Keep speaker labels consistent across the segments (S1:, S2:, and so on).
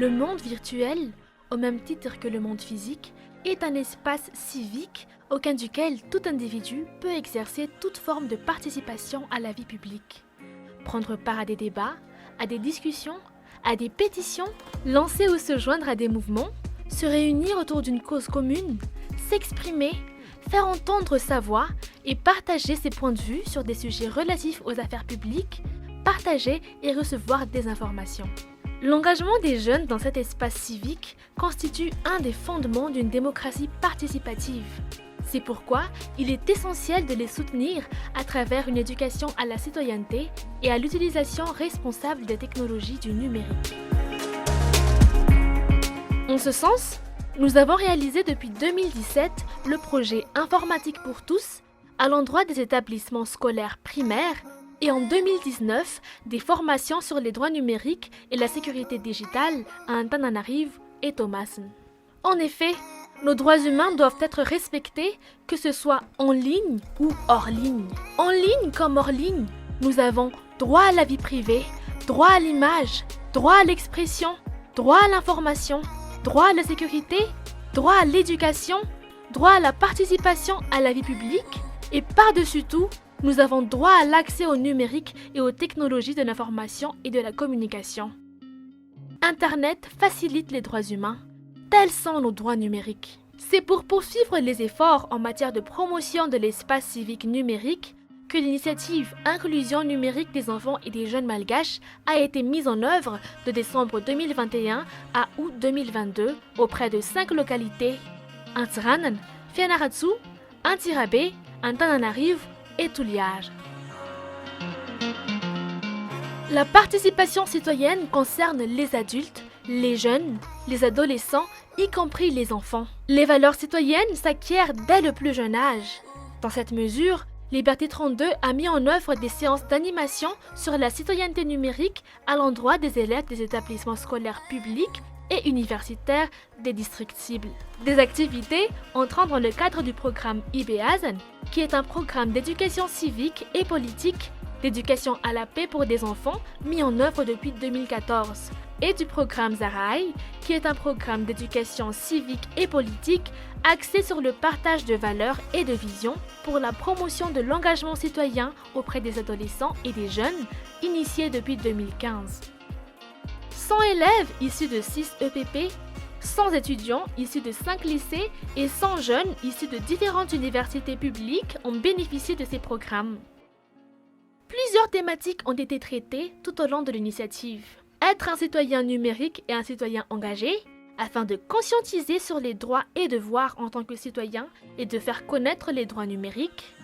S1: Le monde virtuel, au même titre que le monde physique, est un espace civique au sein duquel tout individu peut exercer toute forme de participation à la vie publique. Prendre part à des débats, à des discussions, à des pétitions, lancer ou se joindre à des mouvements, se réunir autour d'une cause commune, s'exprimer, faire entendre sa voix et partager ses points de vue sur des sujets relatifs aux affaires publiques, partager et recevoir des informations. L'engagement des jeunes dans cet espace civique constitue un des fondements d'une démocratie participative. C'est pourquoi il est essentiel de les soutenir à travers une éducation à la citoyenneté et à l'utilisation responsable des technologies du numérique. En ce sens, nous avons réalisé depuis 2017 le projet Informatique pour tous à l'endroit des établissements scolaires primaires et en 2019 des formations sur les droits numériques et la sécurité digitale à Antananarivo et Thomasin. En effet, nos droits humains doivent être respectés, que ce soit en ligne ou hors ligne. En ligne comme hors ligne, nous avons droit à la vie privée, droit à l'image, droit à l'expression, droit à l'information, droit à la sécurité, droit à l'éducation, droit à la participation à la vie publique et par-dessus tout, nous avons droit à l'accès au numérique et aux technologies de l'information et de la communication. Internet facilite les droits humains. Tels sont nos droits numériques. C'est pour poursuivre les efforts en matière de promotion de l'espace civique numérique que l'initiative Inclusion numérique des enfants et des jeunes malgaches a été mise en œuvre de décembre 2021 à août 2022 auprès de 5 localités: Antiranan, Fianarantsoa, Antsirabe, Antananarivo et Tuliaj. La participation citoyenne concerne les adultes, les jeunes, les adolescents, y compris les enfants. Les valeurs citoyennes s'acquièrent dès le plus jeune âge. Dans cette mesure, Liberté 32 a mis en œuvre des séances d'animation sur la citoyenneté numérique à l'endroit des élèves des établissements scolaires publics et universitaires des districts cibles. Des activités entrant dans le cadre du programme IBAZN, qui est un programme d'éducation civique et politique, d'éducation à la paix pour des enfants mis en œuvre depuis 2014, et du programme Zaraï, qui est un programme d'éducation civique et politique axé sur le partage de valeurs et de visions pour la promotion de l'engagement citoyen auprès des adolescents et des jeunes, initié depuis 2015. 100 élèves issus de 6 EPP, 100 étudiants issus de 5 lycées et 100 jeunes issus de différentes universités publiques ont bénéficié de ces programmes. Plusieurs thématiques ont été traitées tout au long de l'initiative. Être un citoyen numérique et un citoyen engagé, afin de conscientiser sur les droits et devoirs en tant que citoyen et de faire connaître les droits numériques.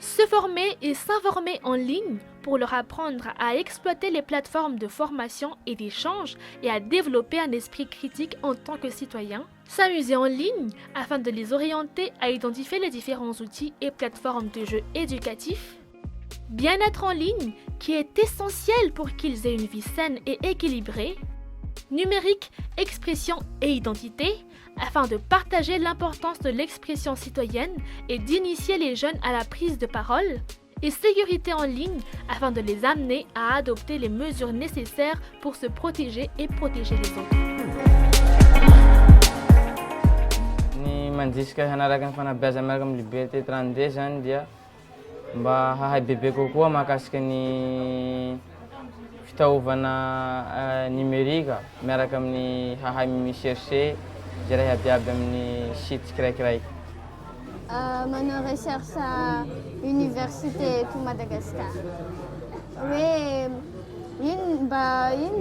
S1: Se former et s'informer en ligne pour leur apprendre à exploiter les plateformes de formation et d'échange et à développer un esprit critique en tant que citoyen. S'amuser en ligne afin de les orienter à identifier les différents outils et plateformes de jeux éducatifs. Bien-être en ligne qui est essentiel pour qu'ils aient une vie saine et équilibrée. Numérique, expression et identité, afin de partager l'importance de l'expression citoyenne et d'initier les jeunes à la prise de parole, et sécurité en ligne, afin de les amener à adopter les mesures nécessaires pour se protéger et protéger les autres.
S2: Ni mandrisika hanarakan fanabeazana miaraka amin'ny Liberté 32 zany dia mba hahay bebe kokoa mahakasika ny fitaovana numerika miaraka amin'ny hahay michercher zay raha abiaby amin'ny site tsiraikiraiky.
S3: Manao recherche à université to Madagascar. Hoe ino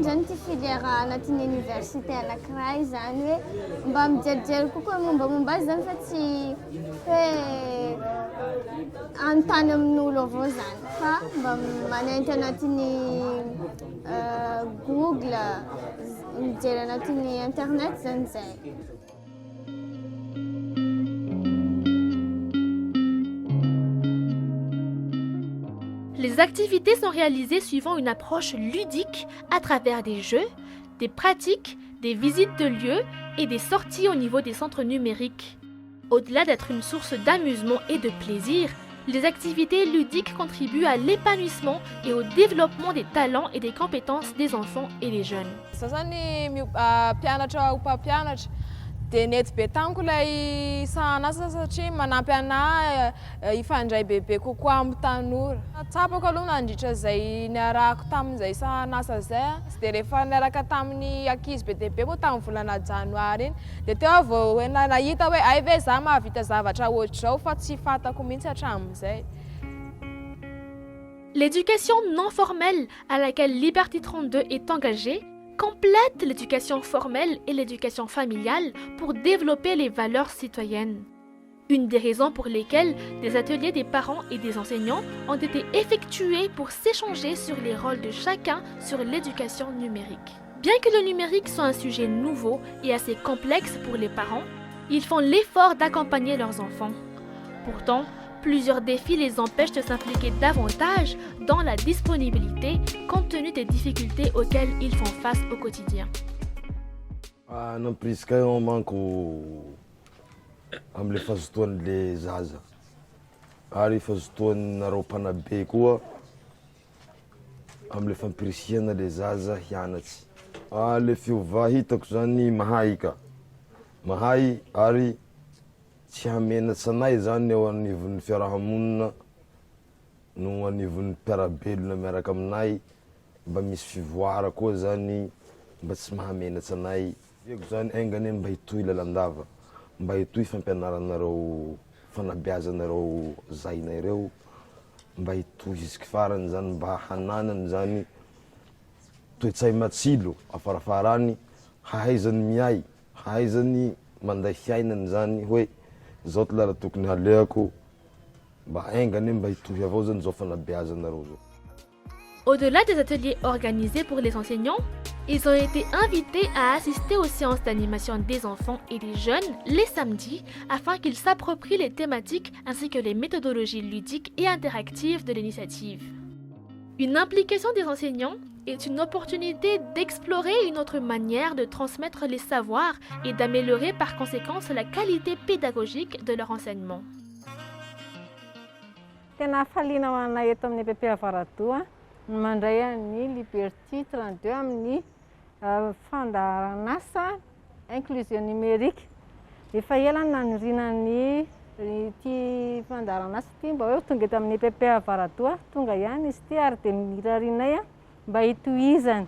S3: zany ty filière anatin'ny université anankiray zany hoe mba mijerijery kokoa mombamomba azy zany fa tsy hoe anontany amin'olo avao zany fa mba manenty anatin'ny Google, mijery anatin'ny internet zany zay.
S1: Les activités sont réalisées suivant une approche ludique à travers des jeux, des pratiques, des visites de lieux et des sorties au niveau des centres numériques. Au-delà d'être une source d'amusement et de plaisir, Les activités ludiques contribuent à l'épanouissement et au développement des talents et des compétences des enfants et des jeunes.
S4: Dia nety be tamiko ilay sahan'asa satria manampy anahy ifandray bebe kokoa amin'ny tanora. Tsapako aloha nandritra izay niarahako tamin'izay sahan'asa izay. Dia rehefa niaraka tamin'ny ankizy be dia be moa tamin'ny volana janoary iny. Dia teo vao nahita hoe ay ve izaho mahavita zavatra ohatr'izao fa tsy fantako mihitsy hatramin'izay.
S1: L'éducation non formelle à laquelle Liberté 32 est engagée complète l'éducation formelle et l'éducation familiale pour développer les valeurs citoyennes. Une des raisons pour lesquelles des ateliers des parents et des enseignants ont été effectués pour s'échanger sur les rôles de chacun sur l'éducation numérique. Bien que le numérique soit un sujet nouveau et assez complexe pour les parents, ils font l'effort d'accompagner leurs enfants. Pourtant, plusieurs défis les empêchent de s'impliquer davantage dans la disponibilité compte tenu des difficultés auxquelles ils font face au quotidien.
S5: Amle fazotoan'le zaza ary fazotoanareo mpanabe koa amle fampirisiana le zaza hianatsy. Le fiova hitako zany mahay ka mahay ary tsy hamenatsy anay zany eo anivon'ny fiarahamonina no anivon'ny mpiarabelona miaraka aminay mba misy fivoara koa zany mba tsy mahamenatsy anay. Viako zany aingany mba hitohy lalandava mba hitohy fampianaranareo fanabeazanareo zainareo mba hitohy jusque farany zany mba hananany zany toetsay matsilo afarafarany hahaizany miay hahaizany manday fiainany zany hoe zao tolara tokony haleako mba aingany mba hitohy avao zany zao fanabeazanareo zao.
S1: Au-delà des ateliers organisés pour les enseignants, ils ont été invités à assister aux séances d'animation des enfants et des jeunes les samedis afin qu'ils s'approprient les thématiques ainsi que les méthodologies ludiques et interactives de l'initiative. Une implication des enseignants est une opportunité d'explorer une autre manière de transmettre les savoirs et d'améliorer par conséquent la qualité pédagogique de leur enseignement.
S6: Mandray ny Liberté 32 amin'ny fandaran'asa inclusion numérique. Efa ela nanorinany ity fandaran'asa ity mba hoe tonga eto amin'ny PP Avaratoa tonga ihany izy ity ary dia mirarinay mba hitohizany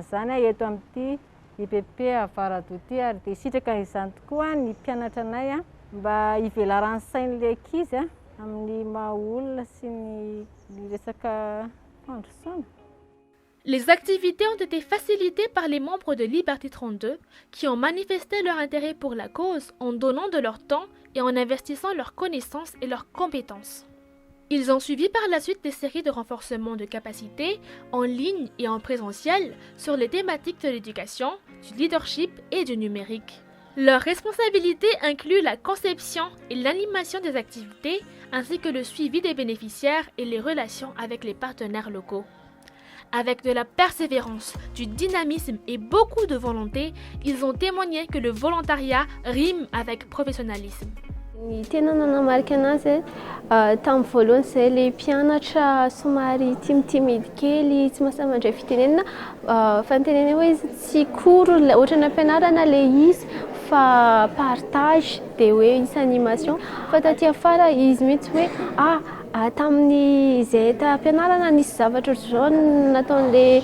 S6: zany eto amin'ity IPP Avaratoa ity ary dia sitraka izany tokoa ny mpianatra anay mba hivelaran'ny sain'ilay ankizy amin'ny maha-olona sy ny resaka.
S1: Les activités ont été facilitées par les membres de Liberté 32 qui ont manifesté leur intérêt pour la cause en donnant de leur temps et en investissant leurs connaissances et leurs compétences. Ils ont suivi par la suite des séries de renforcement de capacités en ligne et en présentiel sur les thématiques de l'éducation, du leadership et du numérique. Leurs responsabilités incluent la conception et l'animation des activités, ainsi que le suivi des bénéficiaires et les relations avec les partenaires locaux. Avec de la persévérance, du dynamisme et beaucoup de volonté, ils ont témoigné que le volontariat rime avec professionnalisme.
S7: Ny tena nanamarika anazy tamin'ny voalohany izay le mpianatra somary timidity kely tsy mahasahy mandray fitenenana fa nytenenana hoe izy tsy kory ohatra ny ampianarana le izy fa partage dia hoe isy animation fa taty afara izy mihitsy hoe tamin'ny izay ampianarana nisy zavatra zao nataon'le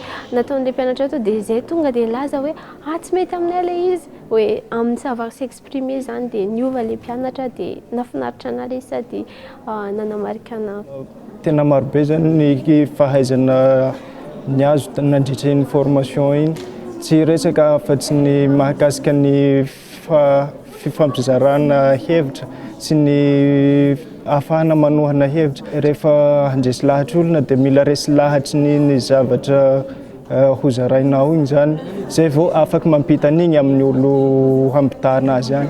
S7: mpianatra eto dia izay tonga dia laza hoe tsy mety aminay le izy hoe amin'ny savoir s'exprimer zany dia niova le mpianatra dia nafinaritra an'ilay sady nanamarika anahy.
S8: Tena marobe zany ny fahaizana ny azo nandritra ny formation iny tsy resaka fa tsy ny mahakasika ny fifampizarana hevitra sy ny ahafahana manohana hevitra rehefa handresy lahatra olona dia mila resy lahatry ny zavatra hozarainao igny zany zay vao afaka mampita an'igny amin'ny olo hampitahana azy any.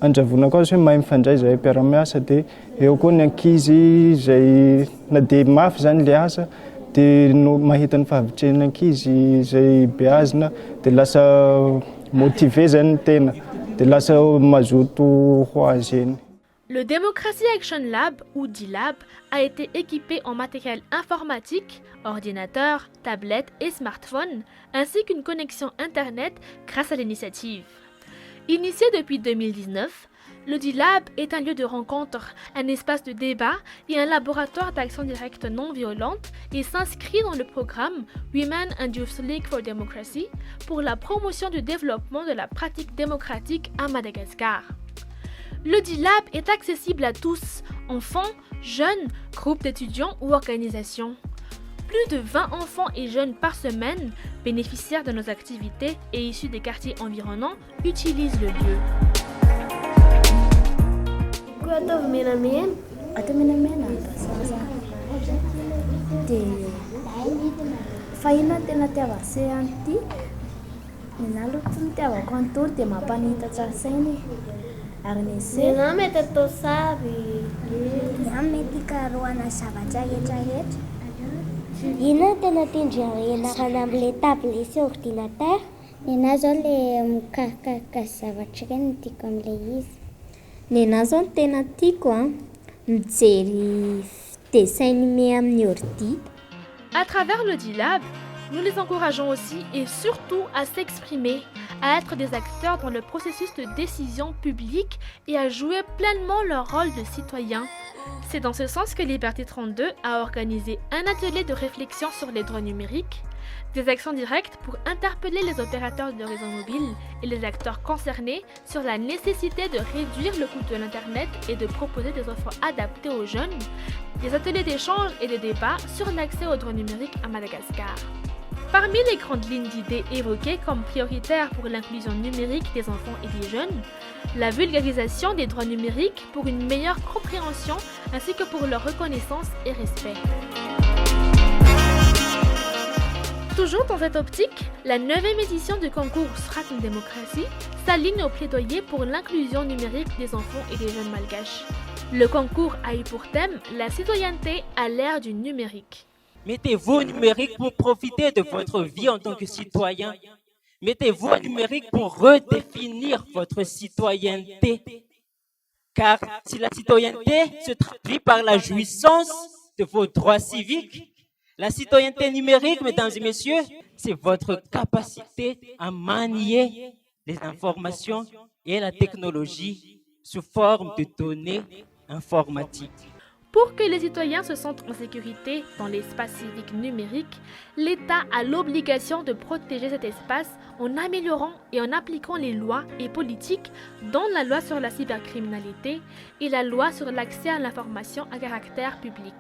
S8: Andravona koa hoe mahay mifandray zay mpiara-miasa dia eo koa ny ankizy zay na dia mafy zany le asa dia no mahita ny fahavitren'ny ankizy zay beazina dia lasa motivé zany ny tena dia lasa mazoto ho azy eny.
S1: Le Democracy Action Lab, ou D-Lab, a été équipé en matériel informatique, ordinateur, tablette et smartphone, ainsi qu'une connexion Internet grâce à l'initiative. Initié depuis 2019, le D-Lab est un lieu de rencontre, un espace de débat et un laboratoire d'action directe non violente et s'inscrit dans le programme Women and Youth League for Democracy pour la promotion du développement de la pratique démocratique à Madagascar. Le D-Lab est accessible à tous, enfants, jeunes, groupes d'étudiants ou organisations. Plus de 20 enfants et jeunes par semaine, bénéficiaires de nos activités et issus des quartiers environnants, utilisent le lieu.
S9: Nena mety atao sary. Ia mety ikaroana zavatra rehetrarehetra. Ina tena tendrenarana amin'ilay table sy ordinateur? Nena zao le mikarakara zavatra ireny no tiako amin'ilay izy. Nena zao no tena tiako mijery dessin animé amin'ny ordi.
S1: À travers le D-Lab, nous les encourageons aussi et surtout à s'exprimer, à être des acteurs dans le processus de décision publique et à jouer pleinement leur rôle de citoyens. C'est dans ce sens que Liberté 32 a organisé un atelier de réflexion sur les droits numériques, des actions directes pour interpeller les opérateurs de réseaux mobiles et les acteurs concernés sur la nécessité de réduire le coût de l'Internet et de proposer des offres adaptées aux jeunes, des ateliers d'échange et de débats sur l'accès aux droits numériques à Madagascar. Parmi les grandes lignes d'idées évoquées comme prioritaires pour l'inclusion numérique des enfants et des jeunes, la vulgarisation des droits numériques pour une meilleure compréhension ainsi que pour leur reconnaissance et respect. Toujours dans cette optique, la 9e édition du concours Stratum Democracy s'aligne au plaidoyer pour l'inclusion numérique des enfants et des jeunes malgaches. Le concours a eu pour thème la citoyenneté à l'ère du numérique.
S10: Mettez-vous au numérique pour profiter de votre vie en tant que citoyen. Mettez-vous au numérique pour redéfinir votre citoyenneté. Car si la citoyenneté se traduit par la jouissance de vos droits civiques, la citoyenneté numérique, mesdames et messieurs, c'est votre capacité à manier les informations et la technologie sous forme de données informatiques.
S1: Pour que les citoyens se sentent en sécurité dans l'espace civique numérique, l'État a l'obligation de protéger cet espace en améliorant et en appliquant les lois et politiques, dont la loi sur la cybercriminalité et la loi sur l'accès à l'information à caractère public.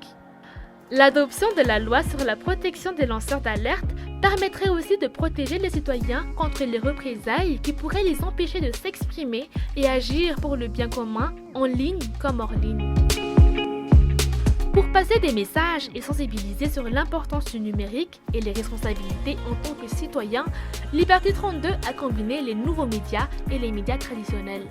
S1: L'adoption de la loi sur la protection des lanceurs d'alerte permettrait aussi de protéger les citoyens contre les représailles qui pourraient les empêcher de s'exprimer et agir pour le bien commun en ligne comme hors ligne. Pour passer des messages et sensibiliser sur l'importance du numérique et les responsabilités en tant que citoyen, Liberté 32 a combiné les nouveaux médias et les médias traditionnels.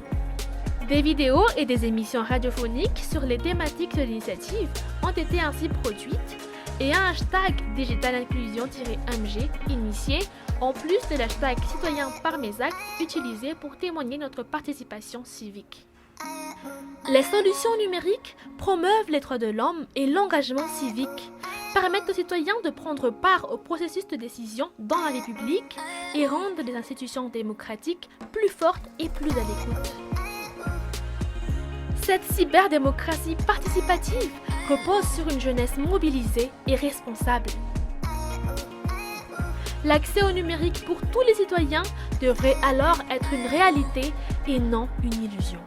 S1: Des vidéos et des émissions radiophoniques sur les thématiques de l'initiative ont été ainsi produites et un hashtag Digital Inclusion-MG initié, en plus de l'hashtag Citoyen par mes actes utilisé pour témoigner notre participation civique. Les solutions numériques promeuvent les droits de l'homme et l'engagement civique, permettent aux citoyens de prendre part au processus de décision dans la République et rendent les institutions démocratiques plus fortes et plus à l'écoute. Cette cyberdémocratie participative repose sur une jeunesse mobilisée et responsable. L'accès au numérique pour tous les citoyens devrait alors être une réalité et non une illusion.